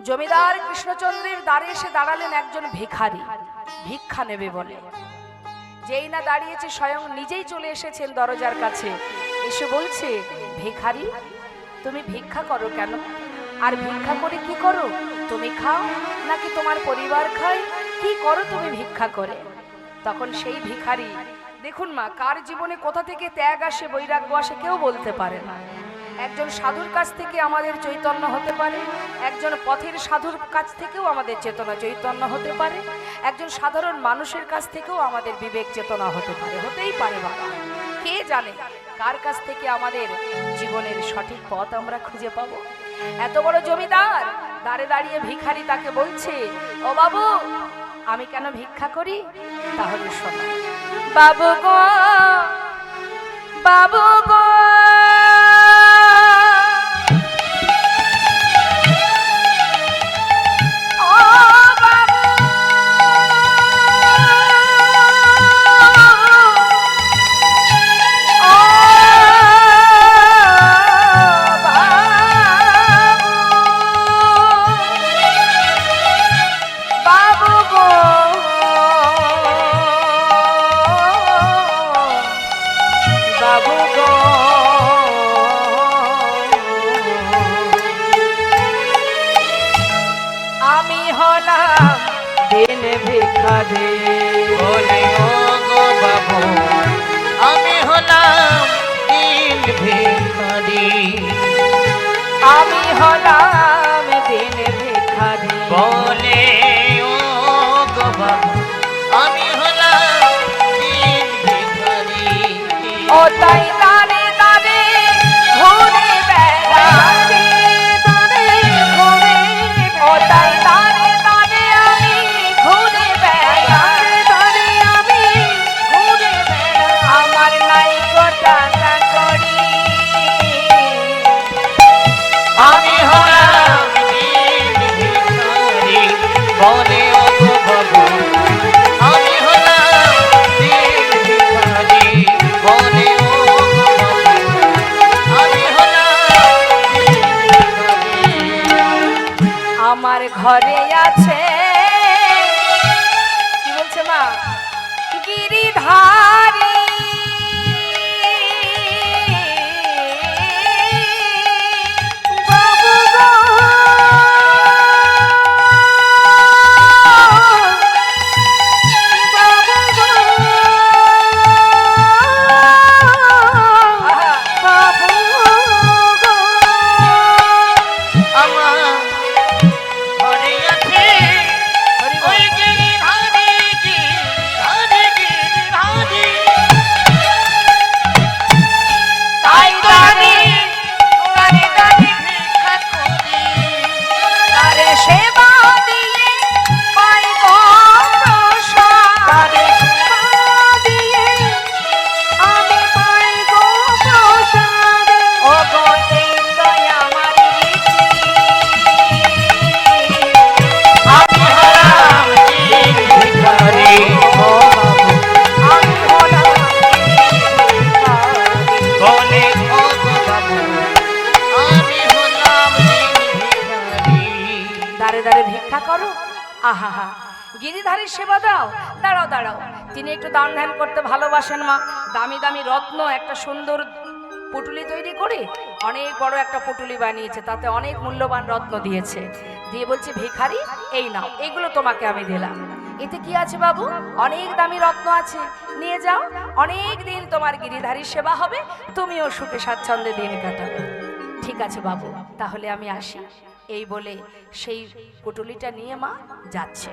জমিদার কৃষ্ণচন্দ্রের দ্বারে এসে দাঁড়ালেন একজন ভিখারি, ভিক্ষা নেবে বলে। যেই না দাঁড়িয়েছে স্বয়ং নিজেই চলে এসেছেন দরজার কাছে, এসে বলছে, ভিখারি তুমি ভিক্ষা করো কেন? আর ভিক্ষা করে কি করো? তুমি খাও নাকি তোমার পরিবার খায়? কি করো তুমি ভিক্ষা করে? তখন সেই ভিখারি, দেখুন মা, কার জীবনে কোথা থেকে ত্যাগ আসে, বৈরাগ্য আসে কেউ বলতে পারে না। একজন সাধুর কাছ থেকে আমাদের চৈতন্য হতে পারে, একজন পথের সাধুর কাছ থেকেও আমাদের চেতনা চৈতন্য হতে পারে, একজন সাধারণ মানুষের কাছ থেকেও আমাদের বিবেক চেতনা হতে পারে, হতেই পারে বাবা। কে জানে কার কাছ থেকে আমাদের জীবনের সঠিক পথ আমরা খুঁজে পাবো। এত বড় জমিদার দাঁড়ে দাঁড়িয়ে ভিখারি তাকে বলছে, ও বাবু আমি কেন ভিক্ষা করি? তাহলে শোনো, বাবু গো, বাবু গো, বলে ও গো বাবু আমি হলাম দিন ভিখারি, আমি হলাম দিন ভিখারি। বলে ও গো বাবু আমি হলাম দিন ভিখারি। ও তাই দাঁড়ে দাঁড়ে ঘুরে বেড়াই, দাঁড়ে ঘুরে, ও তাই দাঁড়ে দাঁড়ে আমি ঘুরে বেড়াই, দাঁড়ে আমি ঘুরে বেড়াই, আমার নাই টাকা করি, আমি হলাম দিন ভিখারি। বলে ও গো বাবু আমি হলাম দিন ভিখারি। বলে ও গো বাবু আমি হলাম দিন ভিখারি। আমার ঘরে আছে, কি বলছে মা, গিরিধারী, বাবু গো, বাবু গো, বাবু গো, আমার ঘরে আছে ওই গিরিধারী, গিরিধারী, গিরিধারী। তাই দাঁড়ে দাঁড়ে দাঁড়ে ভিক্ষা করি, তারে সেবা দিয়ে পাই গো প্রসাদ, তারে সেবা দিয়ে আমি পাই গো প্রসাদ। ও গো এই তো আমার রীতি, আমি হলাম দিন ভিখারি। ও বাবু আমি হলাম ভিখারি। বলে ও গো বাবু আমি হলাম দিন ভিখারি। দাঁড়ে দাঁড়ে ভিক্ষা করো, আহা হা, গিরিধারীর সেবা দাও। দাঁড়াও দাঁড়াও, তিনি একটু দান ধ্যান করতে ভালোবাসেন মা। দামি দামি রত্ন একটা সুন্দর পুটুলি তৈরি করে অনেক বড় একটা পুটুলি বানিয়েছে, তাতে অনেক মূল্যবান রত্ন দিয়েছে, দিয়ে বলছে, ভিখারি এই নাও, এগুলো তোমাকে আমি দিলাম। এতে কি আছে বাবু? অনেক দামি রত্ন আছে, নিয়ে যাও, অনেক দিন তোমার গিরিধারীর সেবা হবে, তুমিও সুখে স্বাচ্ছন্দ্যে দিন কাটাবে। ঠিক আছে বাবু, তাহলে আমি আসি। এই বলে সেই পুটুলিটা নিয়ে মা যাচ্ছে।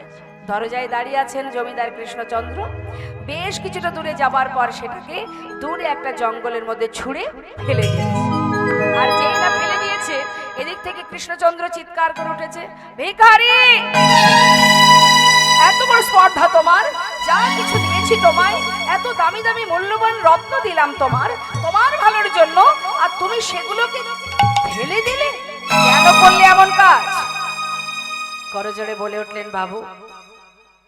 দরজায় দাঁড়িয়ে আছেন জমিদার কৃষ্ণচন্দ্র। বেশ কিছুটা দূরে যাবার পর সেটাকে দূরে একটা জঙ্গলের মধ্যে ছুঁড়ে ফেলে দিয়েছে। আর যেই না ফেলে দিয়েছে, এদিক থেকে কৃষ্ণচন্দ্র চিৎকার করে উঠেছে, ভিখারি এত বড় স্পর্ধা তোমার, যা কিছু দিয়েছি তোমায়, এত দামি দামি মূল্যবান রত্ন দিলাম তোমার, তোমার ভালোর জন্য, আর তুমি সেগুলোকে ফেলে দিলে? কেন করলে এমন কাজ? করজোড়ে বলে উঠলেন, বাবু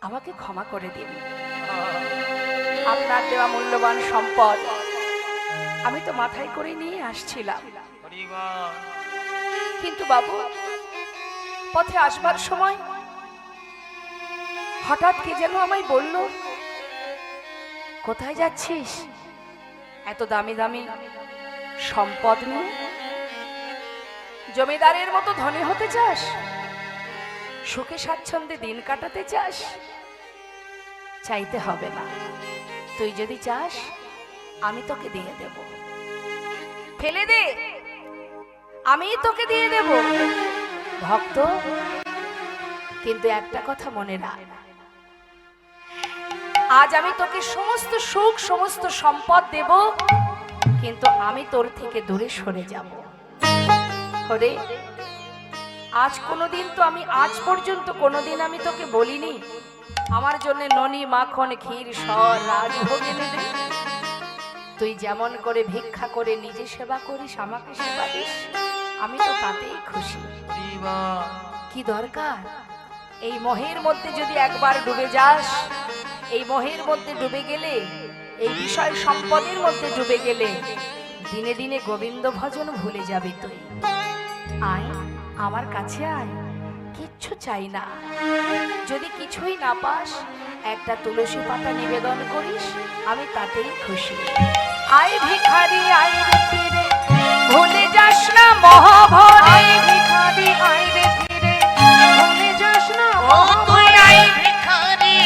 আমাকে ক্ষমা করে দিন, আপনার দেওয়া মূল্যবান সম্পদ আমি তো মাথায় করে নিয়ে আসছিলাম, কিন্তু বাবু পথে আসবার সময় হঠাৎ কে যেন আমায় বলল, কোথায় যাচ্ছিস এত দামি দামি সম্পদ নিয়ে? জমিদারের মতো ধনী হতে চাস? সুখে স্বাচ্ছন্দ্যে দিন কাটাতে চাস? চাইতে হবে না, তুই যদি চাস আমি তোকে দিয়ে দেব। ফেলে দে, আমি তোকে দিয়ে দেব। ভক্ত, কিন্তু একটা কথা মনে রাখ, আজ আমি তোকে সমস্ত সুখ সমস্ত সম্পদ দেব, কিন্তু আমি তোর থেকে দূরে সরে যাব। হরে, আজ কোনোদিন তো আমি আজ পর্যন্ত কোনোদিন আমি তোকে বলিনি আমার জন্য ননি মাখন ক্ষীর সর রাজভোগ এনে দে। তুই যেমন করে ভিক্ষা করে নিজে সেবা করিস, আমাকে সেবা দিস, আমি তো তাতেই খুশি। কি দরকার? এই মোহের মধ্যে যদি একবার ডুবে যাস, এই মোহের মধ্যে ডুবে গেলে, এই বিষয় সম্পদের মধ্যে ডুবে গেলে দিনে দিনে গোবিন্দ ভজন ভুলে যাবি তুই। আয় আমার কাছে আয়, কিচ্ছু চাই না। যদি কিছুই না পাস, একটা তুলসী পাতা নিবেদন করিস, আমি তাতেই খুশি। আয় ভিখারি আয় রে ফিরে, ভুলে যাস না মহাভরে। আয় ভিখারি আয় রে ফিরে, ভুলে যাস না তুই আই ভিখারি,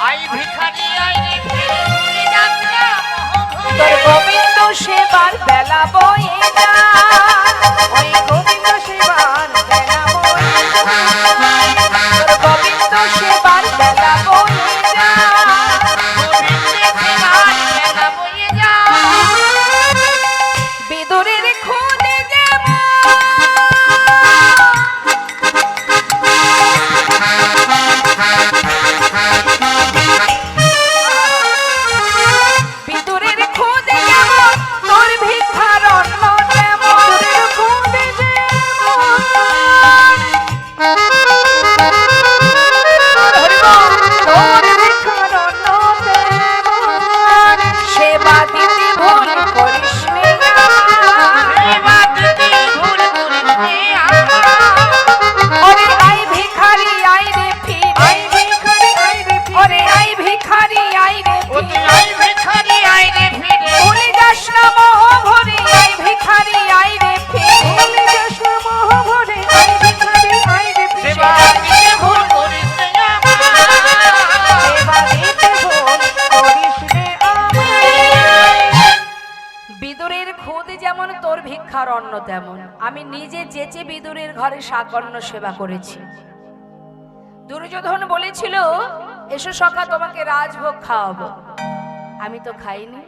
আই ভিখারি, আই রে ফিরে, ভুলে যাস না মহাভরে। তোর গোবিন্দ সেবার বেলা বয়ে যা, ওই গোবিন্দ সেবার বেলা বয়ে যা, তোর গোবিন্দ সেবার বেলা বয়ে যা, গোবিন্দের সেবার বেলা বয়ে যা। বিদুরের খুদে যেমন বিদুরের খুদে যেমন, তোর ভিক্ষার অন্ন তেমন। বিদুরের খুদে যেমন, তোর ভিক্ষার অন্ন তেমন। সেবা দিতে ভুল করিস নে সেবা দিতে ভুল করিস নে ওরে আই ভিখারি আই রে ফিরে, আই ভিখারি আই রে ফিরে, ওরে আই ভিখারি আই রে ও তুই ফিরে, আই ভিখারি, আই রে ফিরে, ভুলে যাস না মহাভরে। আই ভিখারি আই রে ফিরে, ভুলে যাস না মহাভরে। আই ভিখারি আই রে ফিরে, সেবা দিতে ভুল করিস নে সেবা দিতে ভুল করিস নে আমায়। বিদুরের খুদ যেমন, তোর ভিক্ষার অন্ন তেমন। আমি নিজে যেচে বিদুরের ঘরে শাকন্ন সেবা করেছি। দুর্যোধন বলেছিল, এসো সখা তোমাকে রাজভোগ খাওয়াবো, আমি তো খাইনি।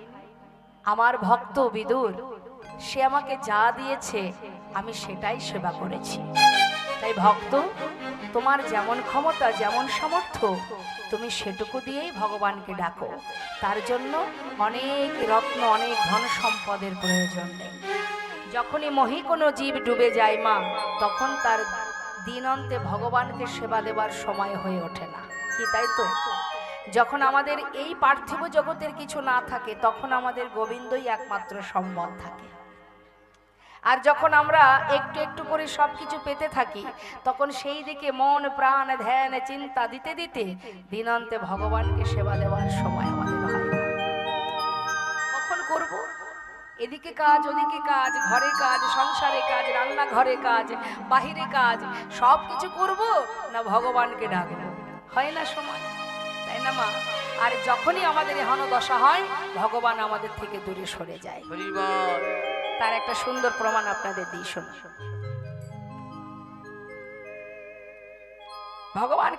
আমার ভক্ত বিদুর, সে আমাকে যা দিয়েছে আমি সেটাই সেবা করেছি। তাই ভক্ত, তোমার যেমন ক্ষমতা যেমন সামর্থ্য, তুমি সেটুকু দিয়েই ভগবানকে ডাকো। তার জন্য অনেক রত্ন অনেক ধন সম্পদের প্রয়োজন নেই। যখনই মহি কোনো জীব ডুবে যায় মা, তখন তার দিন অন্তে ভগবানকে সেবা দেবার সময় হয়ে ওঠে না। কি তাই তো? যখন আমাদের এই পার্থিব জগতের কিছু না থাকে, তখন আমাদের গোবিন্দই একমাত্র সম্বল থাকে। আর যখন আমরা একটু একটু করে সবকিছু পেতে থাকি, তখন সেই দিকে মন প্রাণ ধ্যান চিন্তা দিতে দিতে দিনান্তে ভগবানকে সেবা দেওয়ার সময় আমাদের হয় না। কখন করব? এদিকে কাজ ওদিকে কাজ, ঘরে কাজ, সংসারে কাজ, রান্নাঘরে কাজ, বাহিরে কাজ, সব কিছু করব না ভগবানকে ডাকবো? হয় না সময়, তাই না মা? আর যখনই আমাদের এহেন দশা হয়, ভগবান আমাদের থেকে দূরে সরে যায়। তার একটা সুন্দর প্রমাণ আপনাদের দিই, শুনুন। ভগবান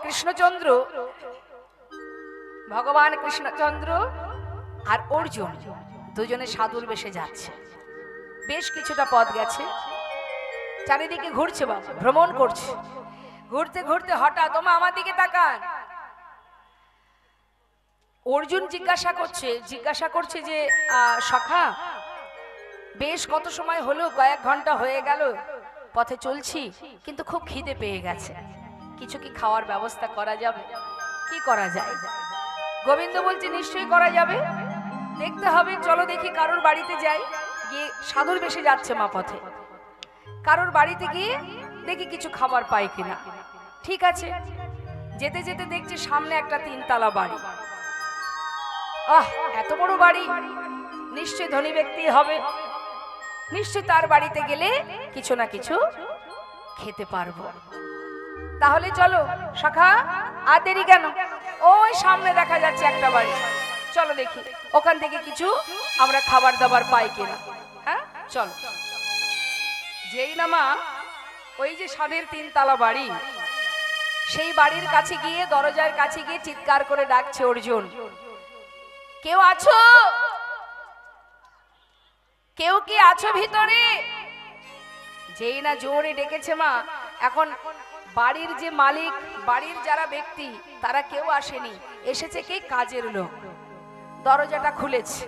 কৃষ্ণচন্দ্র আর অর্জুন দুজনে সাধুর বেশে যাচ্ছে। বেশ কিছুটা পথ গেছে, চারিদিকে ঘুরছে, বাবা ভ্রমণ করছে। ঘুরতে ঘুরতে হঠাৎ, ওমা আমার দিকে তাকান। অর্জুন জিজ্ঞাসা করছে যে সখা, বেশ কত সময় হলো, কয়েক ঘন্টা হয়ে গেল পথে চলছি, কিন্তু খুব খিদে পেয়ে গেছে, কিছু কি খাওয়ার ব্যবস্থা করা যাবে? কি করা যায়? গোবিন্দ বলছে, নিশ্চয়ই করা যাবে, দেখতে হবে, চলো দেখি কারোর বাড়িতে যাই। গিয়ে সাধুর বেশে যাচ্ছে মা পথে, কারোর বাড়িতে গিয়ে দেখি কিছু খাবার পাই কিনা। ঠিক আছে, যেতে যেতে দেখছি সামনে একটা 3 তলা বাড়ি। আহ, এত বড় বাড়ি, নিশ্চয় ধনী ব্যক্তি হবে, নিশ্চয় তার বাড়িতে গেলে কিছু না কিছু খেতে পারবো। তাহলে চলো সখা, আর দেরি কেন, ওই সামনে দেখা যাচ্ছে একটা বাড়ি, চলো দেখি ওখান থেকে কিছু আমরা খাবার দাবার পাই কিনা। হ্যাঁ চলো। যেই না মা ওই যে সাদের 3 তলা বাড়ি, সেই বাড়ির কাছে গিয়ে, দরজার কাছে গিয়ে চিৎকার করে ডাকছে অর্জুন, কেউ আছো? কেউ কি আছো ভিতরে? যেই না জোরে ডেকেছে মা, এখন বাড়ির যে মালিক, বাড়ির যারা ব্যক্তি, তারা কেউ আসেনি, এসেছে কি কাজের লোক। দরজাটা খুলেছে,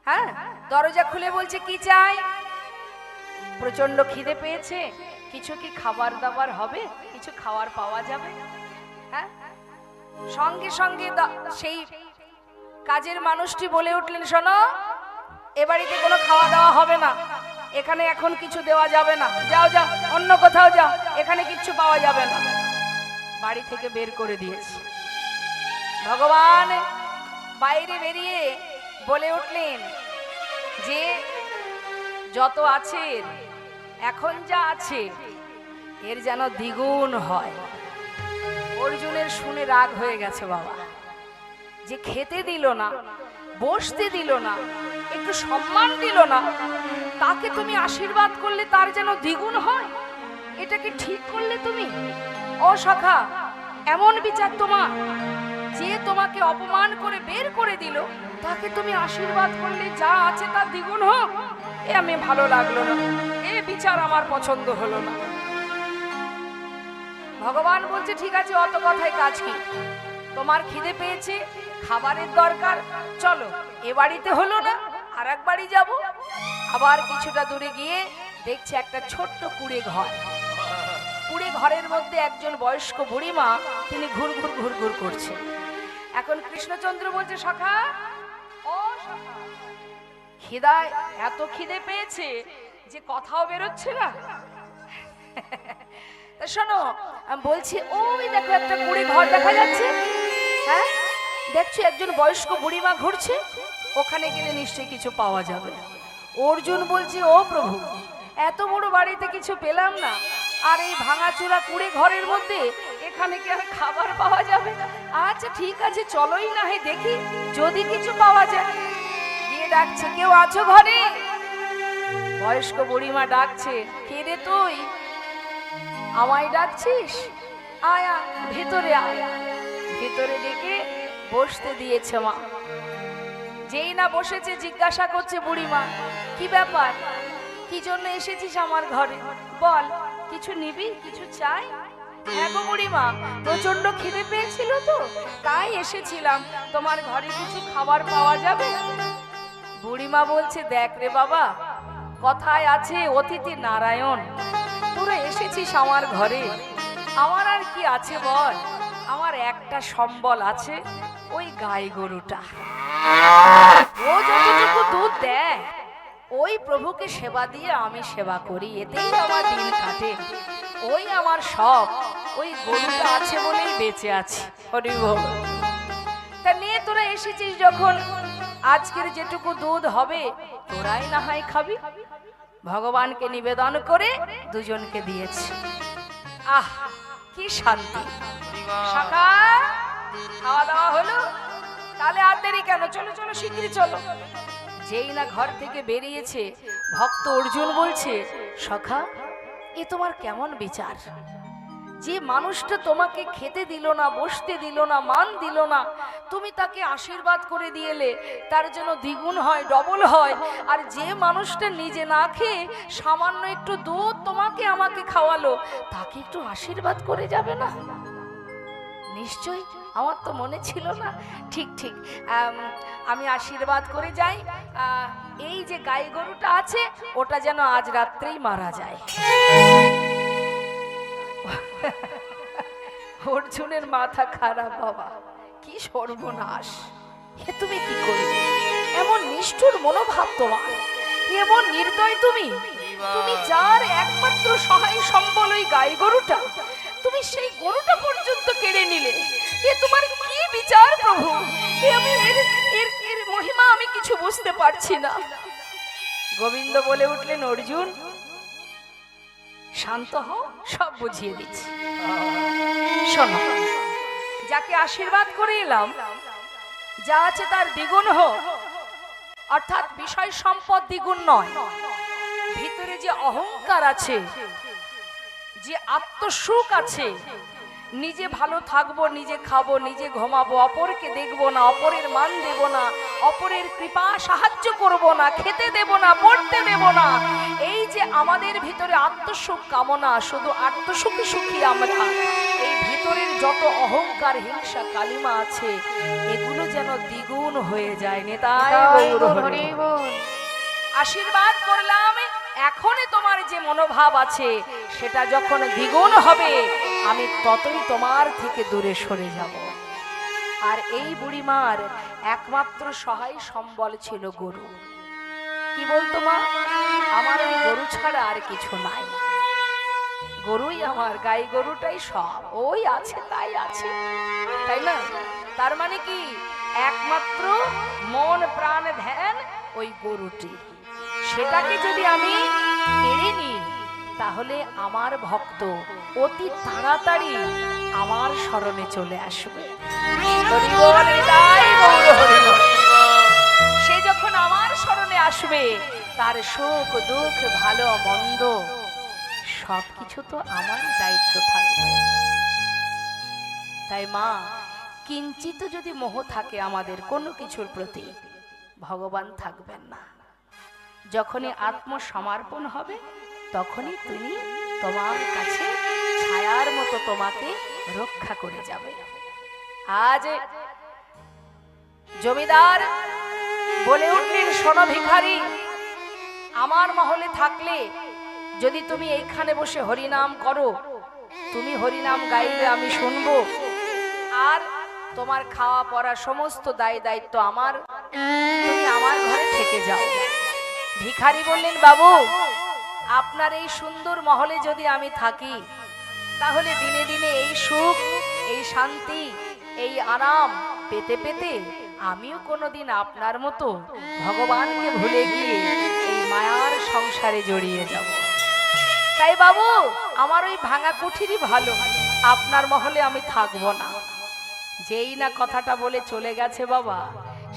হ্যাঁ দরজা খুলে বলছে কি চাই? প্রচন্ড খিদে পেয়েছে, কিছু কি খাবার দাবার হবে, কিছু খাবার পাওয়া যাবে? হ্যাঁ, সঙ্গে সঙ্গে সেই কাজের মানুষটি বলে উঠলেন, শোনো, এ বাড়িতে কোনো খাওয়া দাওয়া হবে না, এখানে এখন কিছু দেওয়া যাবে না, যাও যাও অন্য কোথাও যাও, এখানে কিচ্ছু পাওয়া যাবে না। বাড়ি থেকে বের করে দিয়েছে। ভগবান বাইরে বেরিয়ে বলে উঠলেন যে যত আছে, এখন যা আছে এর যেন দ্বিগুণ হয়। অর্জুনের শুনে রাগ হয়ে গেছে বাবা, যে খেতে দিল না, বসতে দিল না, একটু সম্মান দিল না, তাকে তুমি আশীর্বাদ করলে তার যেন দ্বিগুণ হয়, এটা কি ঠিক করলে তুমি? ও সখা, এমন বিচার তোমার? যে তোমাকে অপমান করে বের করে দিল, তাকে তুমি আশীর্বাদ করলে যা আছে তার দ্বিগুণ হোক, এ আমি ভালো লাগলো না, এ বিচার আমার পছন্দ হলো না। ভগবান বলছে ঠিক আছে, অত কথায় কাজ কি, তোমার খিদে পেয়েছে, খাবারের দরকার, চলো এ বাড়িতে হলো না, আর এক বাড়ি যাবো। আবার কিছুটা দূরে গিয়ে দেখছে একটা ছোট্ট কুড়ে ঘর। কুড়ে ঘরের মধ্যে একজন বয়স্ক বুড়িমা, তিনি ঘুরঘুর ঘুরঘুর করছে। এখন কৃষ্ণচন্দ্র বলছে, সখা ও সখা, খিদায় এত খিদে পেয়েছে যে কথাও বেরোচ্ছে না। শোনো, আমি বলছি ওই দেখো একটা কুড়ে ঘর দেখা যাচ্ছে, হ্যাঁ দেখছো একজন বয়স্ক বুড়িমা ঘুরছে, ওখানে গেলে নিশ্চয়ই কিছু পাওয়া যাবে। অর্জুন বলছে, ও প্রভু, এত বড় বাড়িতে কিছু পেলাম না, আর এই ভাঙাচোরা কুড়ে ঘরের মধ্যে এখানে কি আর খাবার পাওয়া যাবে? আচ্ছা ঠিক আছে, চলোই না হয় দেখি যদি কিছু পাওয়া যায়। গিয়ে ডাকছে, কেউ আছো ঘরে? বয়স্ক বুড়িমা ডাকছে, কে রে তুই, আমায় ডাকছিস? আয়া ভেতরে আয়া। ভেতরে ডেকে বসতে দিয়েছে মা। যেই না বসেছে জিজ্ঞাসা করছে বুড়িমা, কি ব্যাপার, কি জন্য এসেছিস আমার ঘরে, বল, কিছু নিবি, কিছু চাই? হ্যাঁ গো বুড়িমা, প্রচন্ড খিদে পেয়েছিল তো, তাই এসেছিলাম, তোমার ঘরে কিছু খাবার পাওয়া যাবে? বুড়িমা বলছে, দেখ রে বাবা, কথায় আছে অতিথি নারায়ণ, তোরা এসেছিস আমার ঘরে, আমার আর কি আছে বল, আমার একটা সম্বল আছে, ওই গাই গরুটা। ও যতটুকু দুধ দেয়, ওই প্রভুকে সেবা দিয়ে আমি সেবা করি, এতেই আমার দিন কাটে, ওই আমার সব, ওই গরুটা আছে বলেই বেঁচে আছি। হরি বল। তা নিয়ে তোরা এসেছিস যখন, আজকের যেটুকু দুধ হবে তোরাই না হয় খাবি। ভগবানকে নিবেদন করে দুজনকে দিয়েছে। আহ কি শান্তি। সখা, খাওয়া দাওয়া হলো? তাহলে আর দেরি কেন, চলো চলো শিগগিরই চলো। যেই না ঘর থেকে বেরিয়েছে, ভক্ত অর্জুন বলছে, সখা, এ তোমার কেমন বিচার? যে মানুষটা তোমাকে খেতে দিল না, বসতে দিল না, মান দিল না, তুমি তাকে আশীর্বাদ করে দিয়েলে তার জন্য দ্বিগুণ হয়, ডবল হয়। আর যে মানুষটা নিজে না খেয়ে সামান্য একটু দুধ তোমাকে আমাকে খাওয়ালো, তাকে একটু আশীর্বাদ করে যাবে না? নিশ্চয়ই, আমার তো মনে ছিল না। ঠিক ঠিক, আমি আশীর্বাদ করে যাই, এই যে গাই গরুটা আছে ওটা যেন আজ রাত্রেই মারা যায়। অর্জুনের মাথা খারাপ, বাবা কি সর্বনাশ, হে তুমি কি করবে? এমন নিষ্ঠুর মনোভাব তোমার, এমন নির্দয় তুমি, তুমি যার একমাত্র সহায় সম্বল ওই গাই গরুটা, তুমি সেই গরুটা পর্যন্ত কেড়ে নিলে। এ তোমার কি বিচার প্রভু? এ আমি এর এর এর মহিমা আমি কিছু বুঝতে পারছি না। গোবিন্দ বলে উঠলেন, অর্জুন শান্ত হও, সব বুঝিয়ে দিচ্ছি। শোনো, যাকে আশীর্বাদ করে এলাম, যা আছে তার দ্বিগুণ হোক, অর্থাৎ বিষয় সম্পদ দ্বিগুণ নয়, ভিতরে যে অহংকার আছে, যে আত্মসুখ আছে, নিজে ভালো থাকবো, নিজে খাবো, নিজে ঘুমাবো, অপরকে দেখবো না, অপরের মান দেব না, অপরের কৃপা সাহায্য করব না, খেতে দেব না, পড়তে দেব না, এই যে আমাদের ভিতরে আত্মসুখ কামনা, শুধু আত্মসুখী সুখী আমরা, এই ভিতরের যত অহংকার হিংসা কালিমা আছে, এগুলো যেন দ্বিগুণ হয়ে যায়। নেতাই গৌর হরি বল। আশীর্বাদ করলাম, এখনই তোমার যে মনোভাব আছে সেটা যখন দ্বিগুণ হবে, আমি ততই তোমার থেকে দূরে সরে যাব। আর এই বুড়িমার একমাত্র সহায় সম্বল ছিল গরু। কি বলতো মা? আমার ওই গরু ছাড়া আর কিছু নাই, গরুই আমার, গাই গরুটাই সব, ওই আছে তাই আছে, তাই না? তার মানে কি, একমাত্র মন প্রাণ ধ্যান ওই গরুটি, সেটাকে যদি আমি কেড়ে নিই, তাহলে আমার ভক্ত অতি তাড়াতাড়ি আমার শরণে চলে আসবে। সে যখন আমার শরণে আসবে, তার সুখ দুঃখ ভালো মন্দ সবকিছু তো আমার দায়িত্ব থাকবে। তাই মা, কিঞ্চিত যদি মোহ থাকে আমাদের কোনো কিছুর প্রতি, ভগবান থাকবেন না। যখনই আত্মসমর্পণ হবে, তখনই তিনি তোমার কাছে ছায়ার মতো তোমাকে রক্ষা করে যাবে। আজ জমিদার বলে উঠলেন, শোনো ভিখারি, আমার মহলে থাকলে যদি তুমি এইখানে বসে হরিনাম করো, তুমি হরিনাম গাইবে, আমি শুনবো, আর তোমার খাওয়া পড়া সমস্ত দায় দায়িত্ব আমার, তুমি আমার ঘরে থেকে যাও। ভিখারি বললেন, বাবু, আপনার এই সুন্দর মহলে যদি আমি থাকি, তাহলে দিনে দিনে এই সুখ, এই শান্তি, এই আরাম পেতে পেতে আমিও কোনোদিন আপনার মতো ভগবানকে ভুলে গিয়ে এই মায়ার সংসারে জড়িয়ে যাব। তাই বাবু, আমার ওই ভাঙা কুঠিরই ভালো, আপনার মহলে আমি থাকবো না। যেই না কথাটা বলে চলে গেছে বাবা,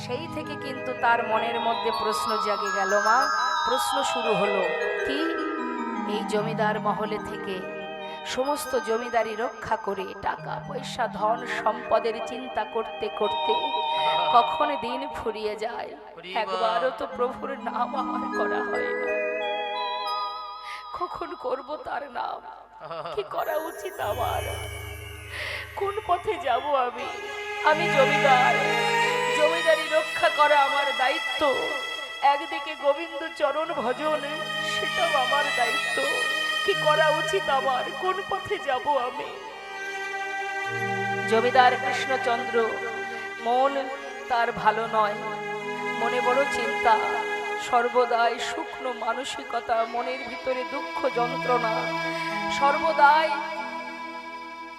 সেই থেকে কিন্তু তার মনের মধ্যে প্রশ্ন জাগে গেল। মা, প্রশ্ন শুরু হলো, কি এই জমিদার মহলে থেকে সমস্ত জমিদারি রক্ষা করে টাকা পয়সা ধন সম্পদের চিন্তা করতে করতে কখন দিন ফুরিয়ে যায়, একবারও তো প্রভুর নাম আমার করা হয় না। কখন করব তার নাম? কি করা উচিত আমার? কোন পথে যাব আমি? আমি জমিদার, জমিদারি রক্ষা করা আমার দায়িত্ব, একদিকে গোবিন্দ চরণ ভজন, সেটাও আমার দায়িত্ব। কি করা উচিত আমার? কোন পথে যাব আমি? জমিদার কৃষ্ণচন্দ্র, মন তার ভালো নয়, মনে বড় চিন্তা, সর্বদাই শুকনো মানসিকতা, মনের ভিতরে দুঃখ যন্ত্রণা, সর্বদাই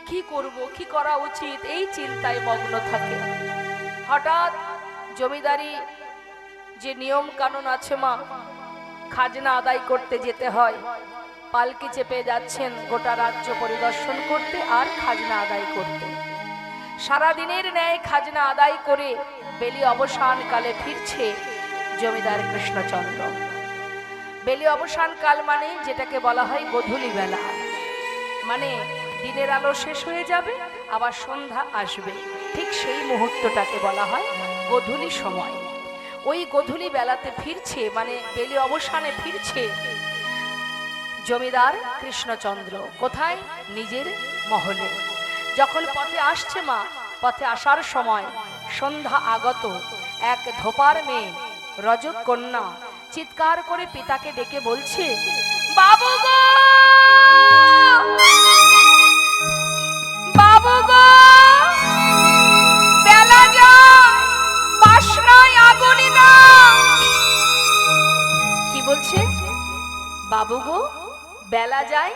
কি করব, কি করা উচিত, এই চিন্তায় মগ্ন থাকে। হঠাৎ জমিদারি যে নিয়ম কানুন আছে মা, খাজনা আদায় করতে যেতে হয়, পালকি চেপে যাচ্ছেন গোটা রাজ্য পরিদর্শন করতে আর খাজনা আদায় করতে। সারা দিনের ন্যায় খাজনা আদায় করে বেলি অবসান কালে ফিরছে জমিদার কৃষ্ণচন্দ্র। বেলি অবসান কাল মানে যেটাকে বলা হয় গোধূলি বেলা, মানে দিনের আলো শেষ হয়ে যাবে, আবার সন্ধ্যা আসবে, ঠিক সেই মুহূর্তটাকে বলা হয় গোধূলি সময়। ওই গোধূলি বেলাতে ফিরছে, মানে বেলি অবসানে ফিরছে জমিদার কৃষ্ণচন্দ্র। কোথায়? নিজের মহলে। যখন পথে আসছে মা, পথে আসার সময় সন্ধ্যা আগত এক ধোপার মেয়ে রজক কন্যা চিৎকার করে পিতাকে ডেকে বলছে, বাবু গো, বাবু গো, বেলা যায়, বাসনায় আগুনি দাও। কি বলছে? বাবু বাবু গো বেলা যায়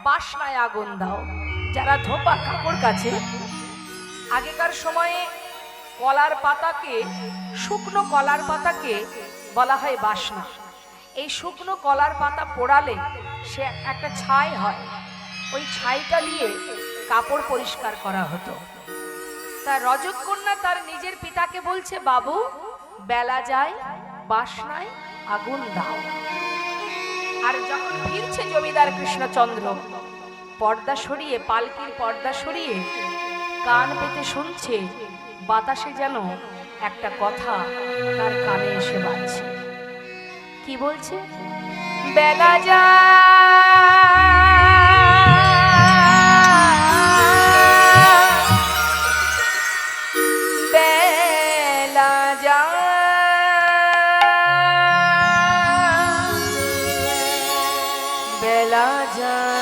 বাসনায় আগুন দাও। যারা ধোপা কাপড় কাছে আগেকার সময়ে কলার পাতাকে, শুকনো কলার পাতাকে বলা হয় বাসনা। এই শুকনো কলার পাতা পোড়ালে সে একটা ছাই হয়, ওই ছাইটা দিয়ে কাপড় পরিষ্কার করা হতো। তা রজকন্যা তার নিজের পিতাকে বলছে, বাবু বেলা যায় বাসনায় আগুন দাও। আর যখন ফিরছে জমিদার কৃষ্ণচন্দ্র, পর্দা সরিয়ে, পালকির পর্দা সরিয়ে কান পেতে শুনছে, বাতাসে যেন একটা কথা তার কানে এসে বাজছে। কি বলছে? বেলা যায়, বেলা যায়, বেলা যায়,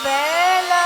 বেলা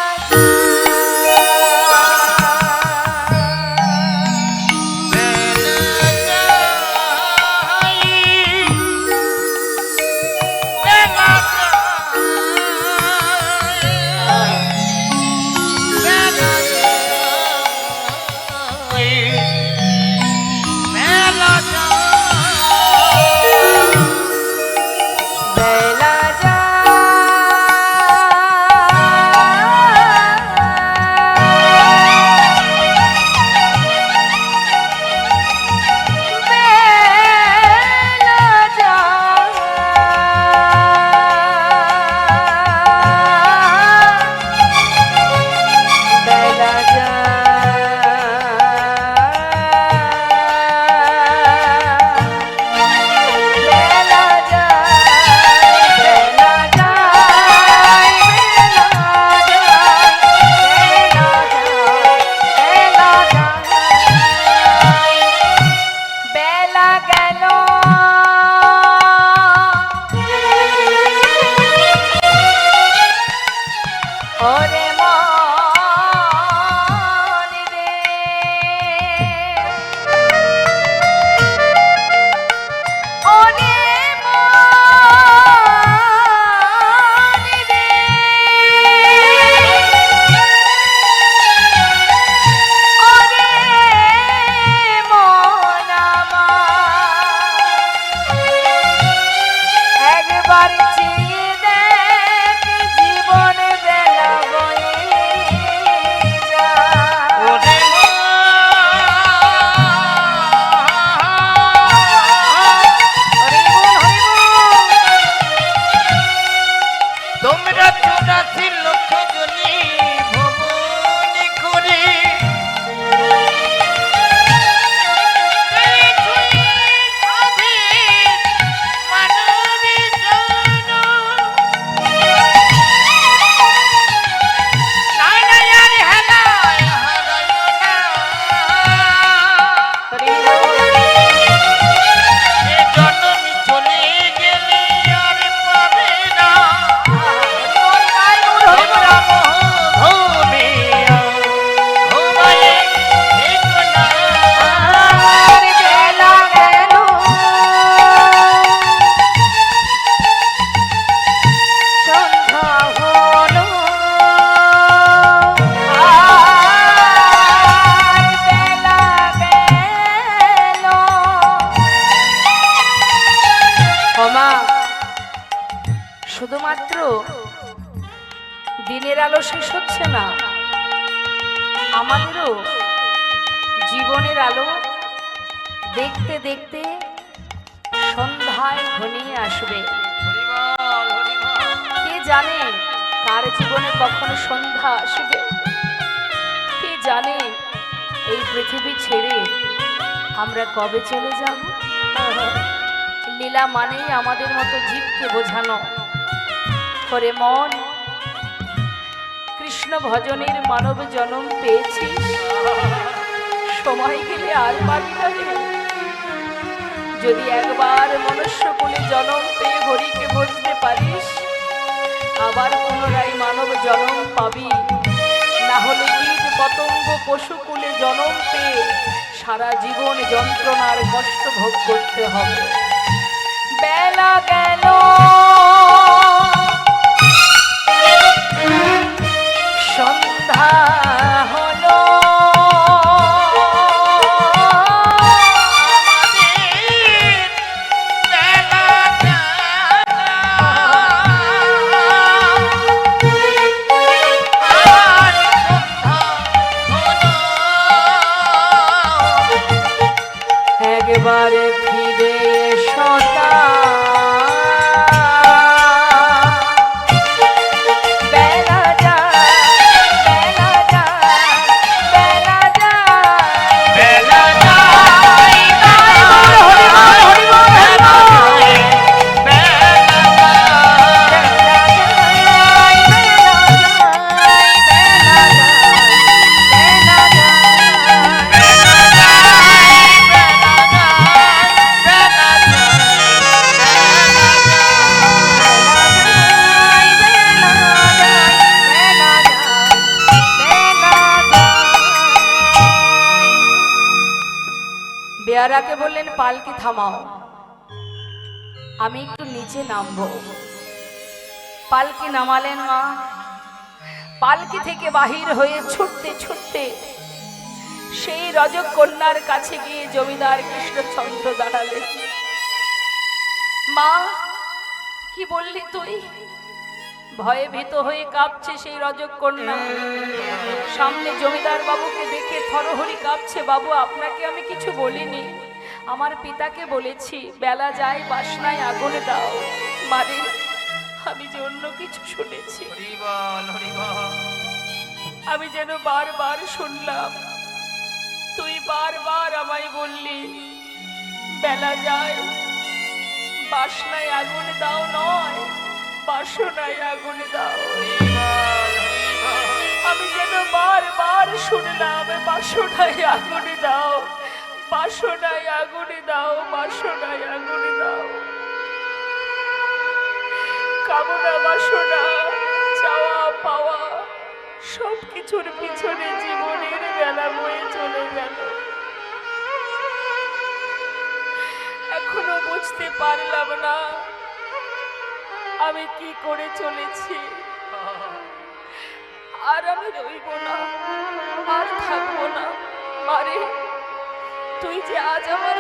শুধুমাত্র দিনের আলো শেষ হচ্ছে না, আমাদেরও জীবনের আলো দেখতে দেখতে সন্ধ্যায় ঘনিয়ে আসবে। কে জানে কার জীবনে কখনো সন্ধ্যা আসবে? কে জানে এই পৃথিবী ছেড়ে আমরা কবে চলে যাব? লীলা মানেই আমাদের মতো জীবকে বোঝানো। করে মন, কৃষ্ণ ভজনের মানব জন্ম পেয়েছিস, সময় গেলে আর পাবি না রে। যদি একবার মনুষ্য কুলে জন্ম পেয়ে হরিকে বুঝতে পারিস, আবার পুনরায় মানব জন্ম পাবি। না হলে কীট পতঙ্গ পশুকুলে জন্ম পেয়ে সারা জীবন যন্ত্রণার কষ্ট ভোগ করতে হবে। বেলা গেল সন্ধ্যা হলো, একবারে ফিরে এসোতা বেলা যায়, বেলা যায়, বেলা যায়, বেলা যায়, বেয়ারাকে বললেন পালকি থামাও, আমি একটু নিচে নামবো। পালকি নামালেন মা। পালকি থেকে বাহির হয়ে ছুটতে ছুটতে সেই রজক কন্যার কাছে গিয়ে জমিদার কৃষ্ণচন্দ্র দাঁড়ালেন। মা, কি বললি তুই? ভয়ে ভীত হয়ে কাঁপছে সেই রজক কন্যা। সামনে জমিদার বাবুকে দেখে থরহরি কাঁপছে। বাবু, আপনাকে আমি কিছু বলিনি, আমার পিতাকে বলেছি বেলা যায় বাসনায় আগুন দাও। মানে আমি যে অন্য কিছু শুনেছি। আমি যেন বারবার শুনলাম, তুই বারবার আমায় বললি বেলা যায় বাসনায় আগুন দাও নয়, বাসনায় আগুন দাও। আমি যেন বারবার শুনলাম বাসনায় আগুন দাও, বাসনায় আগুন দাও, বাসনায় আগুন দাও। কামনা বাসনা চাওয়া পাওয়া সবকিছুর পিছনে জীবনের বেলা বয়ে চলে গেল। এখনো বুঝতে পারলাম না আমি কি করে চলেছি। আর আমি রইব না, আর থাকবো না। মারে, তুই যে আজ আমার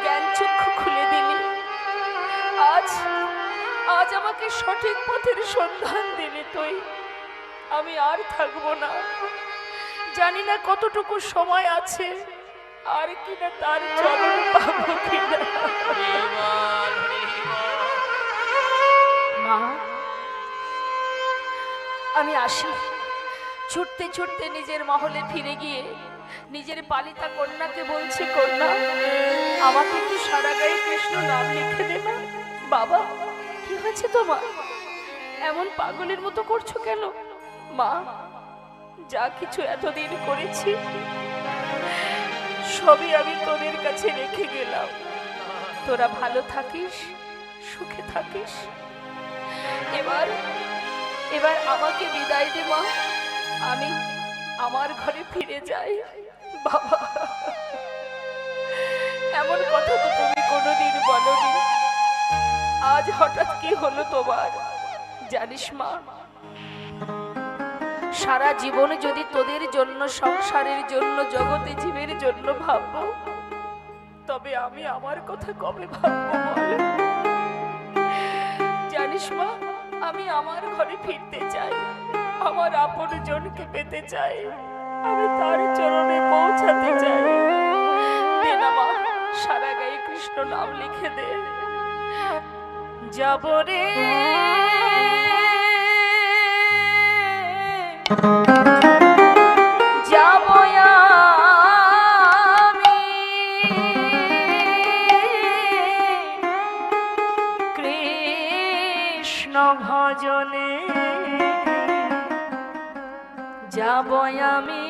জ্ঞান চক্ষু খুলে দিলি, আজ আজ আমাকে সঠিক পথের সন্ধান দিলি তুই। আমি আর থাকবো না। জানি না কতটুকু সময় আছে, আর কিনা তার চরণ পাবো কিনা। মা, আমি আসি। ছুটতে ছুটতে নিজের মহলে ফিরে গিয়ে নিজের পালিতা কন্যাকে বলছি, কন্যা, আমাকে একটু সারা গায়ে কৃষ্ণ নাম লিখে দেবে। বাবা, কি হয়েছে তোমার? এমন পাগলের মতো করছো কেন? মা, যা কিছু এতদিন করেছি সবই আমি তোদের কাছে রেখে গেলাম। তোরা ভালো থাকিস, সুখে থাকিস। এবার এবার আমাকে বিদায় দে মা, আমি আমার ঘরে ফিরে যাই। বাবা, এমন কথা তো তুমি কোনোদিন বলোনি, আজ হঠাৎ কি হলো তোমার? জানিস মা, সারা জীবনে যদি তোদের জন্য, সংসারের জন্য, জগতে জীবের জন্য ভাববো, তবে আমি আমার কথা কবে ভাববো বল? জানিস মা, আমি আমার ঘরে ফিরতে চাই, আমার আপন জনকে পেতে চাই, আমি তার চরণে পৌঁছাতে চাই। দে না মা, সারা গায়ে কৃষ্ণ নাম লিখে দে। যাব রে যাব আমি কৃষ্ণ ভজনে, যাব আমি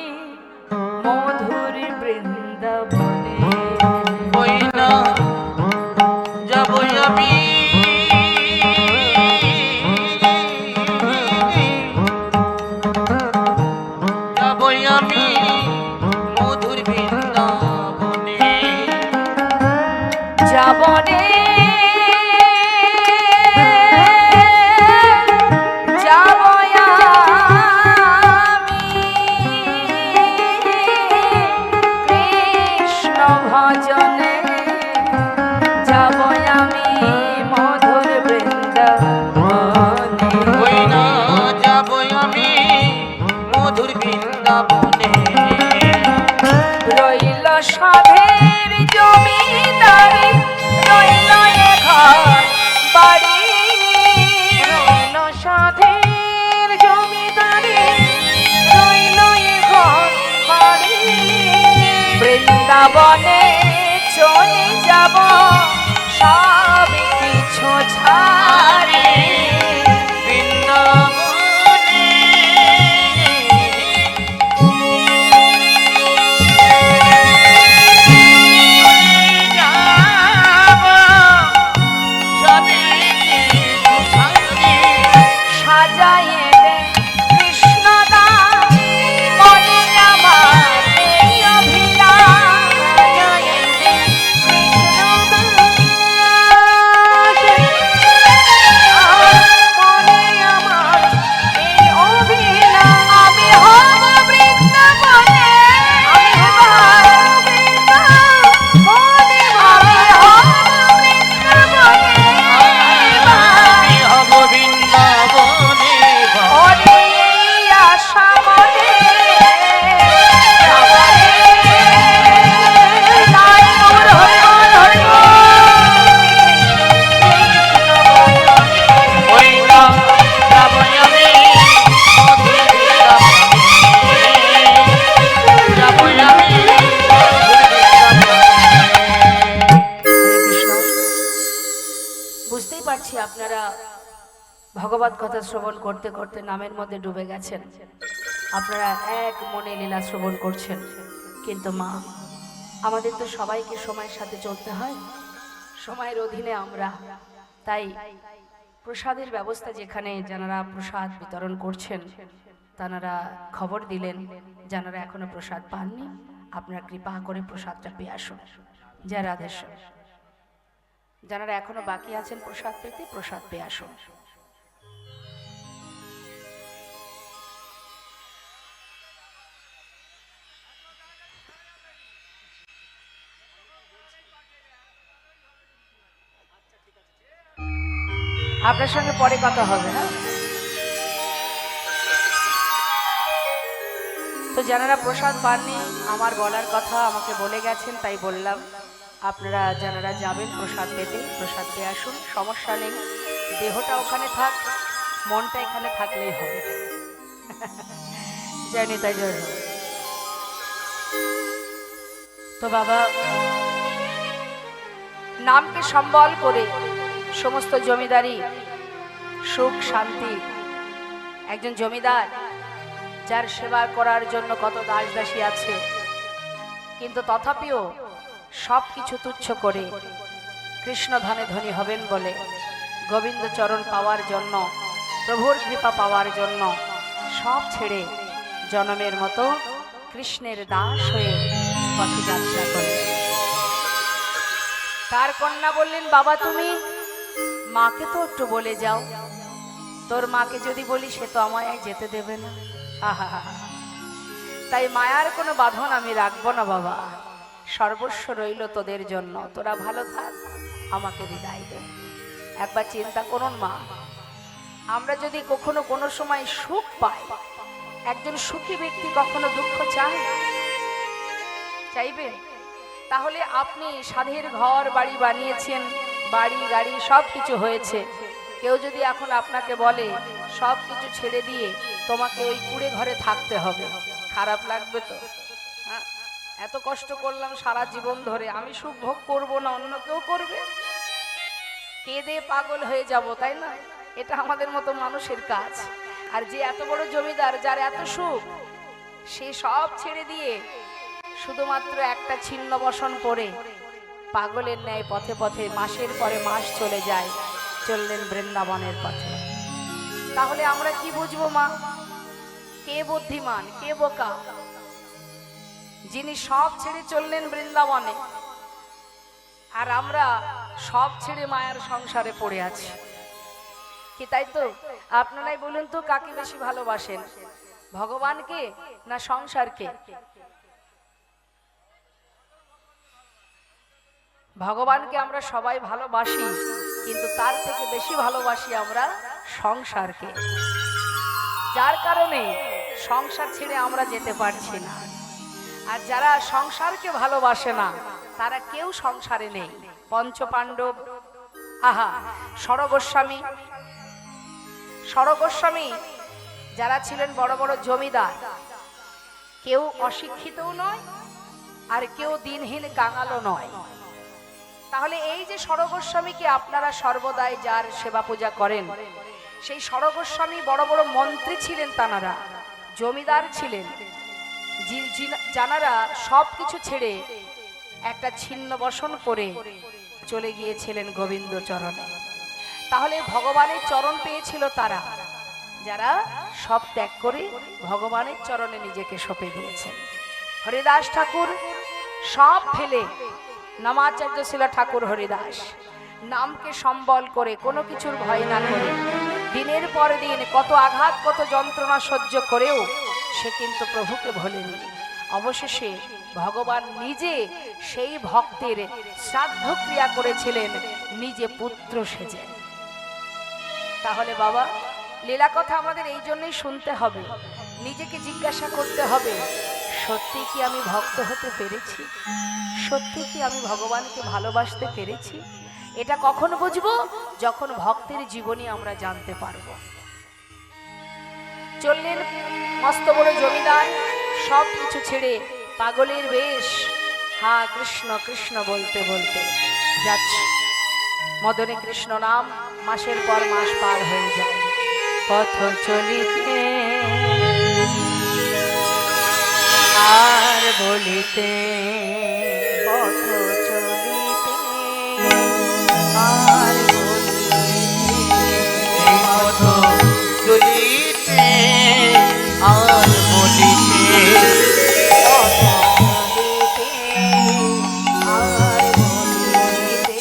মধুর বৃন্দাবনে। ওই না যাব আমি যাব আমি বুঝতেই পারছি আপনারা ভগবত কথা শ্রবণ করতে করতে নামের মধ্যে ডুবে গেছেন, আপনারা এক মনে লীলা শ্রবণ করছেন। কিন্তু মা, আমাদের তো সবাইকে সময়ের সাথে চলতে হয়, সময়ের অধীনে আমরা, তাই প্রসাদের ব্যবস্থা যেখানে যারা প্রসাদ বিতরণ করছেন তারা খবর দিলেন যারা এখনো প্রসাদ পাননি আপনারা কৃপা করে প্রসাদটা পেয়ে আসুন। জয় রাধেশ্বর। যারা এখনো বাকি আছেন প্রসাদ পেতে, প্রসাদ পেয়ে আসুন। আপনার সঙ্গে পরে কথা হবে, হ্যাঁ? তো যারা প্রসাদ পাননি আমার বলার কথা আমাকে বলে গেছেন, তাই বললাম আপনারা যারা যাবেন প্রসাদ পেতে, প্রসাদ পেয়ে আসুন, সমস্যা নেই। দেহটা ওখানে থাক, মনটা এখানে থাকলেই হবে। জানি তাই জন্য। তো বাবা, নামকে সম্বল করে সমস্ত জমিদারি সুখ শান্তি, একজন জমিদার যার সেবা করার জন্য কত দাস দাসী আছে, কিন্তু তথাপিও সব কিছু তুচ্ছ করে কৃষ্ণ ধনে ধনী হবেন বলে, গোবিন্দ চরণ পাওয়ার জন্য, প্রভুর কৃপা পাওয়ার জন্য সব ছেড়ে জনমের মতো কৃষ্ণের দাস হয়ে পথে যাত্রা করে। তার কন্যা বললেন, বাবা তুমি মাকে তো একটু বলে যাও, তোর মাকে যদি বলি সে তো আমায় যেতে দেবে না। তাই মায়ার কোনো বাঁধন আমি রাখবো না বাবা, সর্বস্ব রইল তোদের জন্য, তোরা ভালো থাক, আমাকে বিদায় দে। একবার চিন্তা করুন মা, আমরা যদি কখনো কোনো সময় সুখ পাই, একজন সুখী ব্যক্তি কখনো দুঃখ চায়? চাইবে? তাহলে আপনি সাধের ঘর বাড়ি বানিয়েছেন, বাড়ি গাড়ি সব কিছু হয়েছে, কেউ যদি এখন আপনাকে বলে সব কিছু ছেড়ে দিয়ে তোমাকে ওই কুড়ে ঘরে থাকতে হবে, খারাপ লাগবে তো? হ্যাঁ, এত কষ্ট করলাম সারা জীবন ধরে, আমি সুখ ভোগ করবো না, অন্য কেউ করবে, কেঁদে পাগল হয়ে যাব, তাই না? এটা আমাদের মতো মানুষের কাজ। আর যে এত বড় জমিদার, যার এত সুখ, সে সব ছেড়ে দিয়ে শুধুমাত্র একটা ছিন্ন বসন পরে পাগলের ন্যায় পথে পথে মাসের পরে মাস চলে যায়, চললেন বৃন্দাবনের পথে। তাহলে আমরা কি বুঝবো মা, কে বুদ্ধিমান কে বোকা? যিনি সব ছেড়ে চললেন বৃন্দাবনে, আর আমরা সব ছেড়ে মায়ার সংসারে পড়ে আছি। কি তাই তো? আপনারাই বলুন তো, কাকে বেশি ভালোবাসেন, ভগবানকে না সংসারকে? ভগবানকে আমরা সবাই ভালোবাসি, কিন্তু তার থেকে বেশি ভালোবাসি আমরা সংসারকে, যার কারণে সংসার ছেড়ে আমরা যেতে পারছি না। আর যারা সংসারকে ভালোবাসে না তারা কেউ সংসারে নেই। পঞ্চপাণ্ডব, আহা, সরগোস্বামী যারা ছিলেন বড় বড় জমিদার, কেউ অশিক্ষিতও নয় আর কেউ দিনহীন কাঙালও নয়। তাহলে এই যে সরগোস্বামীকে আপনারা সর্বদাই যার সেবা পূজা করেন, সেই সরগোস্বামী বড় বড় মন্ত্রী ছিলেন, তানারা জমিদার ছিলেন, যারা সব কিছু ছেড়ে একটা ছিন্ন বসন করে চলে গিয়েছিলেন গোবিন্দ চরণে। তাহলে ভগবানের চরণ পেয়েছিল তারা, যারা সব ত্যাগ করে ভগবানের চরণে নিজেকে সঁপে দিয়েছেন। হরিদাস ঠাকুর সব ফেলে, নামাচার্য ছিল ঠাকুর হরিদাস, নামকে সম্বল করে কোনো কিছুর ভয় না করে দিনের পর দিন কত আঘাত কত যন্ত্রণা সহ্য করেও সে কিন্তু প্রভুকে ভোলেনি। অবশেষে ভগবান নিজে সেই ভক্তের শ্রাদ্ধ ক্রিয়া করেছিলেন নিজে পুত্র সেজে। তাহলে বাবা, লীলা কথা আমাদের এই জন্যই শুনতে হবে, নিজেকে জিজ্ঞাসা করতে হবে, সত্যি কি আমি ভক্ত হতে পেরেছি? সত্যি কি আমি ভগবানকে ভালোবাসতে পেরেছি? এটা কখন বুঝবো? যখন ভক্তের জীবনী আমরা জানতে পারবো। চললেন মস্ত বড় জমিদার, সব কিছু ছেড়ে পাগলের বেশ, হা কৃষ্ণ কৃষ্ণ বলতে বলতে যাচ্ছে। মদনে কৃষ্ণ নাম মাসের পর মাস পার হয়ে যায়। পথ চলিতে আর বলিতে, পথ চলিতে আর বলিতে, পথ চলিতে আর বলিতে, পথ চলিতে আর বলিতে,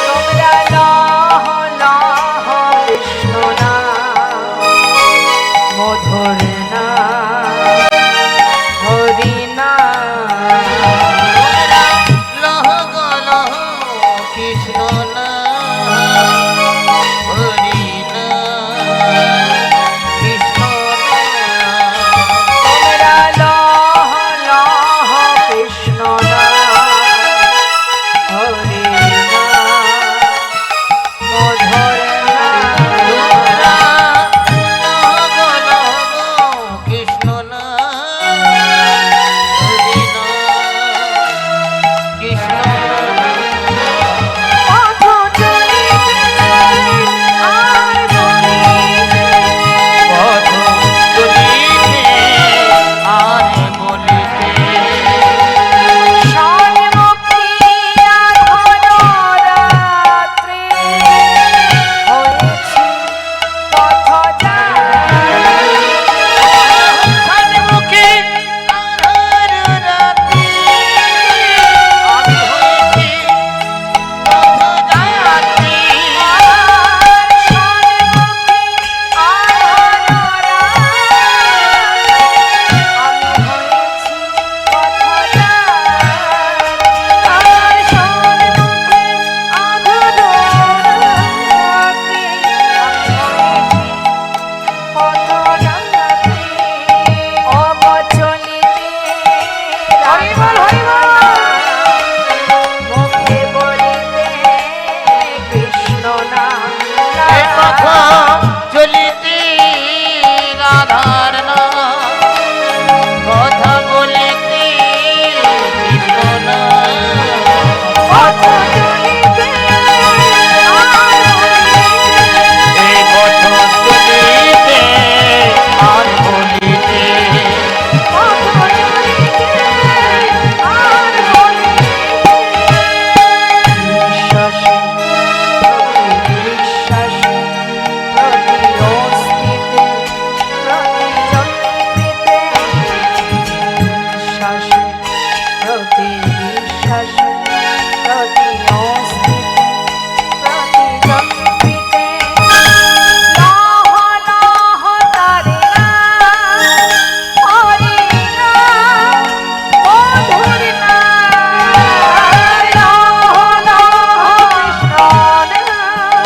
তোমরা লহ লহ কৃষ্ণ নাম, মধুর নাম, হরি নাম, লহ গো লহ কৃষ্ণ নাম, হরি নাম, কৃষ্ণ নাম। তোমরা লহ লহ কৃষ্ণ নাম, হরি নাম, মধুর নাম, তোমরা লহ গো লহ কৃষ্ণ নাম, হরি নাম, কৃষ্ণ নাম। পথ চলিতে আর বলিতে, পথ চলিতে আর বলিতে, সন্মুখী অধরাত্রি হয়েছি পথযাত্রী। সম্মুখে আঁধার রাত্রি, আমি হয়েছি পথযাত্রী। কৃষ্ণ নাম এই পথ চলিতে রাধার নাম, কথা বলিতে কৃষ্ণ নাম। পথ চলিতে আর বলিতে, এই পথ চলিতে আর বলিতে, পথ চলিতে আর বলিতে, বিশ্বাসে বিশ্বাসে প্রতি অস্তিতে প্রতি জন্মিতে, বিশ্বাসে প্রতি বিশ্বাসে প্রতি অস্তিতে প্রতি জন্মিতে, লহ লহ তারে নাম, হরি নাম, মধুর নাম, লহ লহ কৃষ্ণ নাম,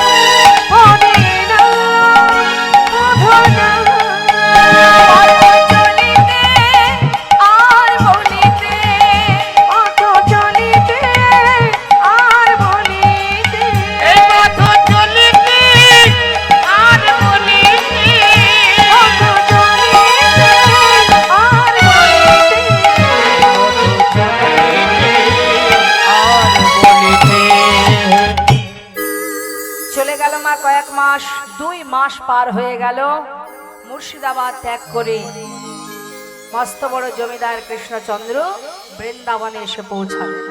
হরি নাম, মধুর নাম। পথ চলিতে আর বলিতে, পথ চলিতে আর বলিতে, এই পথ চলিতে আর বলিতে, পথ চলিতে আর বলিতে। চলে গেল মা কয়েক মাস, 2 মাস পার হয়ে গেল। মুর্শিদাবাদ ত্যাগ করে মস্ত বড় জমিদার কৃষ্ণচন্দ্র বৃন্দাবনে এসে পৌঁছালেন।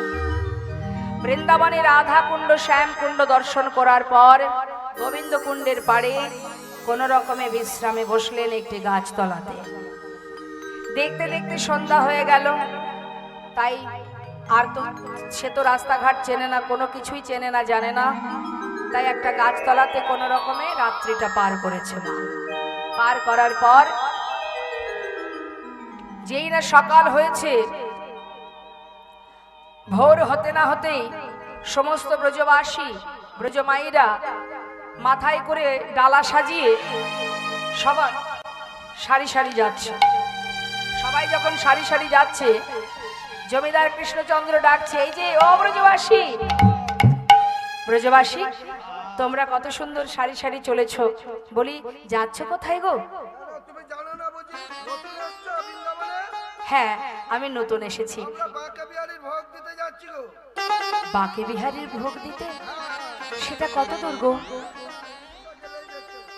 বৃন্দাবনে রাধা কুণ্ড শ্যাম কুণ্ড দর্শন করার পর গোবিন্দ কুণ্ডের পাড়ে কোন রকমে বিশ্রামে বসলেন একটি গাছতলাতে। দেখতে দেখতে সন্ধ্যা হয়ে গেল, তাই আর তো সে তো রাস্তাঘাট চেনে না, কোনো কিছুই চেনে না, জানে না, তাই একটা গাছতলাতে কোনো রকমে রাত্রিটা পার করেছে মা। পার করার পর যেই না সকাল হয়েছে, ভোর হতে না হতেই সমস্ত ব্রজবাসী ব্রজমাইরা মাথায় করে ডালা সাজিয়ে সবাই সারি সারি যাচ্ছে। সবাই যখন সারি সারি যাচ্ছে, জমিদার কৃষ্ণচন্দ্র ডাকছে, এই যে ও ব্রজবাসী, ব্রজবাসী তোমরা কত সুন্দর সারি সারি চলেছ, বলি যাচ্ছ কোথায় গো? তুমি জানো না বুঝি নতুন এসছো বৃন্দাবনে? হ্যাঁ, আমি নতুন এসেছি। আমরা বাঁকা বিহারীর ভোগ দিতে যাচ্ছি গো। বাঁকে বিহারীর ভোগ দিতে? সেটা কত দূর গো?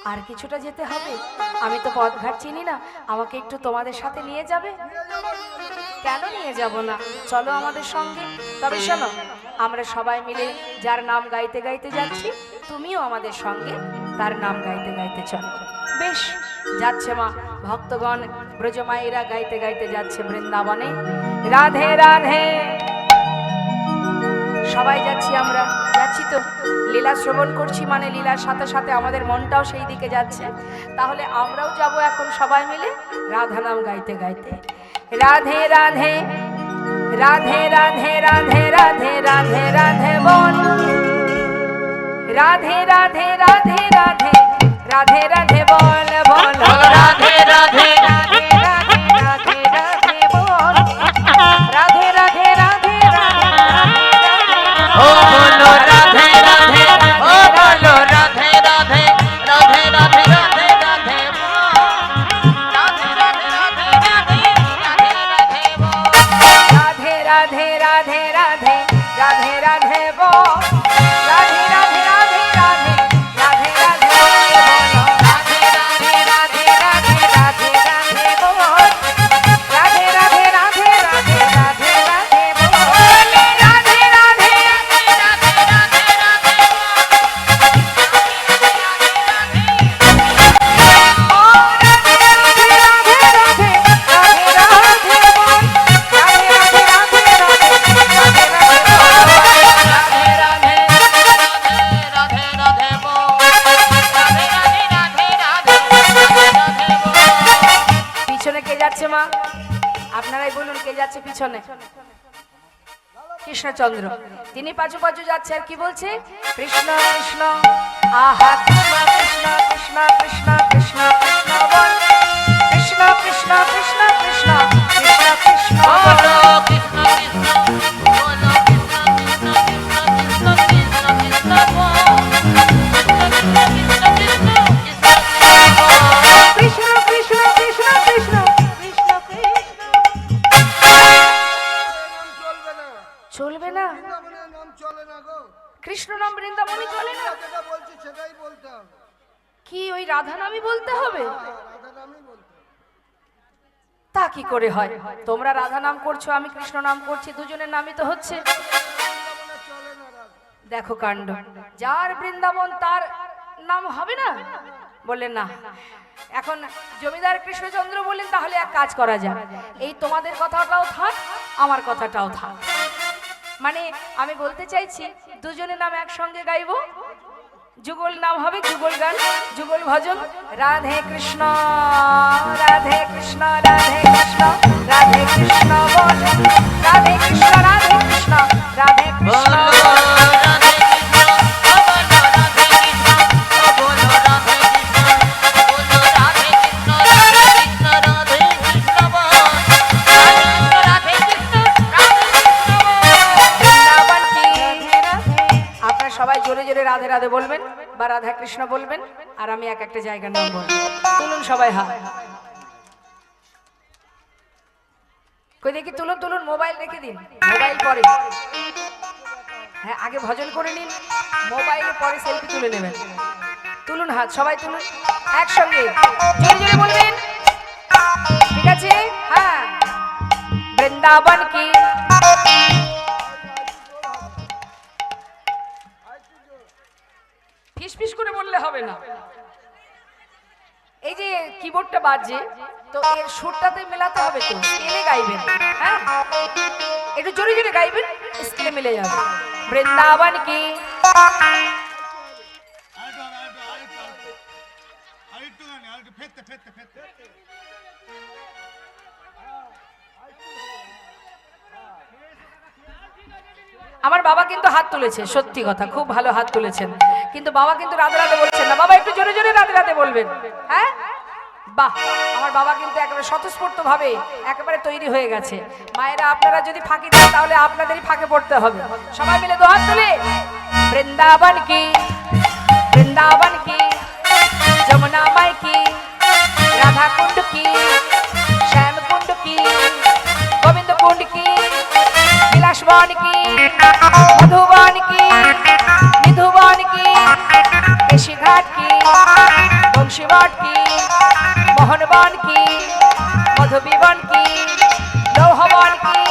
আর কিছুটা যেতে হবে। আমি তো পথঘাট চিনি না, আমাকে একটু তোমাদের সাথে নিয়ে যাবে? কেন নিয়ে যাব না, চলো আমাদের সঙ্গে। তবে শোনো, আমরা সবাই মিলে যার নাম গাইতে গাইতে যাচ্ছি, তুমিও আমাদের সঙ্গে তার নাম গাইতে গাইতে চলো। বেশ, যাচ্ছে মা। ভক্তগণ ব্রজমায়েরা গাইতে গাইতে যাচ্ছে বৃন্দাবনে। রাধে রাধে। সবাই যাচ্ছি, আমরা যাচ্ছি তো। লীলা শ্রবণ করছি মানে লীলার সাথে সাথে আমাদের মনটাও সেই দিকে যাচ্ছে। তাহলে আমরাও যাব এখন সবাই মিলে রাধা নাম গাইতে গাইতে। রাধে রাধে রাধে রাধে রাধে রাধে রাধে রাধে বল। রাধে রাধে রাধে রাধে রাধে রাধে বল বল। রাধে রাধে রাধে রাধে রাধে রাধে বল। রাধে রাধে রাধে রাধে ও বলো রাধে রাধে, ও বলো রাধে রাধে, রাধে রাধে রাধে রাধে রাধে রাধে রাধে রাধে রাধে বল। রাধে রাধে রাধে রাধে রাধে রাধে বল। রাধে রাধে রাধে রাধে রাধে রাধে বল। রাধে রাধে রাধে রাধে রাধে রাধে বল। রাধে রাধে রাধে রাধে রাধে রাধে বল। রাধে রাধে পিছনে কে যাচ্ছে মা? আপনারাই বলুন কে যাচ্ছে পিছনে? কৃষ্ণচন্দ্র, তিনি পাঁচু পাঁচু যাচ্ছে। আর কি বলছে? কৃষ্ণ কৃষ্ণ, আহা কৃষ্ণ কৃষ্ণ কৃষ্ণ কৃষ্ণ কৃষ্ণ কৃষ্ণ বল। কৃষ্ণ কৃষ্ণ কৃষ্ণ কৃষ্ণ কৃষ্ণ কৃষ্ণ বল। বলো কৃষ্ণ কৃষ্ণ, বলো কৃষ্ণ কৃষ্ণ কৃষ্ণ কৃষ্ণ কৃষ্ণ বল। কৃষ্ণ কৃষ্ণ কৃষ্ণ কৃষ্ণ কৃষ্ণ কৃষ্ণ কৃষ্ণ কৃষ্ণ কৃষ্ণ কৃষ্ণ নাম চলবে না, চলবে না? বৃন্দাবনের নাম চলে না গো। কৃষ্ণ নাম বৃন্দাবনে চলে না? যেটা বলছি সেটাই বলতে হবে। কি ওই রাধা নামই বলতে হবে? রাধা নামই বলতে হবে। তা কি করে হয়? তোমরা রাধা নাম করছো, আমি কৃষ্ণ নাম করছি, দুজনের নামই তো হচ্ছে। বৃন্দাবনে চলে না রাধা। দেখো কাণ্ড, যার বৃন্দাবন তার নাম হবে না? বললেন না। এখন জমিদার কৃষ্ণচন্দ্র বললেন তাহলে এক কাজ করা যায়, এই তোমাদের কথাটাও থাক, আমার কথাটাও থাক। মানে আমি বলতে চাইছি দুজনের নাম একসঙ্গে গাইবো। যুগল নাম হবে, যুগল গান, যুগল ভজন। রাধে কৃষ্ণ রাধে কৃষ্ণ রাধে কৃষ্ণ রাধে কৃষ্ণ বল। রাধে কৃষ্ণ রাধে কৃষ্ণ রাধে কৃষ্ণ বৃন্দাবন কি? আপনারা সবাই জোরে জোরে রাধে রাধে বলবেন বা রাধা কৃষ্ণ বলবেন, আর আমি এক একটা জায়গার নাম বলবো। তুলুন সবাই হাত। কই দেখি, তুলুন তুলুন, মোবাইল রেখে দিন, মোবাইল পরে। হ্যাঁ, আগে ভজন করে নিন, মোবাইলে পরে সেলফি তুলে নেবেন। তুলুন হাত, সবাই তুলুন একসঙ্গে, জোরে জোরে বলবেন। ঠিক আছে? হ্যাঁ। বৃন্দাবন কি? ফিস ফিস করে বললে হবে না। এই যে কিবোর্ডটা বাজে, তো এর সুরটাতে মেলাতে হবে, তো স্কেলে গাইবেন। হ্যাঁ, একটু জোরে জোরে গাইবেন, স্কেলে মিলে যাবে। বৃন্দাবন কি? আমার বাবা কিন্তু হাত তুলেছে, সত্যি কথা, খুব ভালো হাত তুলেছেন, কিন্তু বাবা কিন্তু রাধে রাধে বলছেন না। বাবা একটু জোরে জোরে রাধে রাধে বলবেন। হ্যাঁ, বাহ, আমার বাবা কিন্তু একেবারে স্বতঃস্ফূর্ত ভাবে একেবারে তৈরি হয়ে গেছে। মায়েরা আপনারা যদি ফাঁকি দেন তাহলে আপনাদেরই ফাঁকে পড়তে হবে। সবাই মিলে দু হাত তুলে। বৃন্দাবন কি? বৃন্দাবন কি? যমুনা মাই কি? রাধা কুণ্ড কি? শ্যাম কুণ্ড কি? গোবিন্দ কুণ্ড কি? বিলাসবন কি? মধুবন কি? নিধুবন কি? কেশিঘাট কি বংশীবট কি মোহনবন কি মধুবিবন কি লৌহবন কি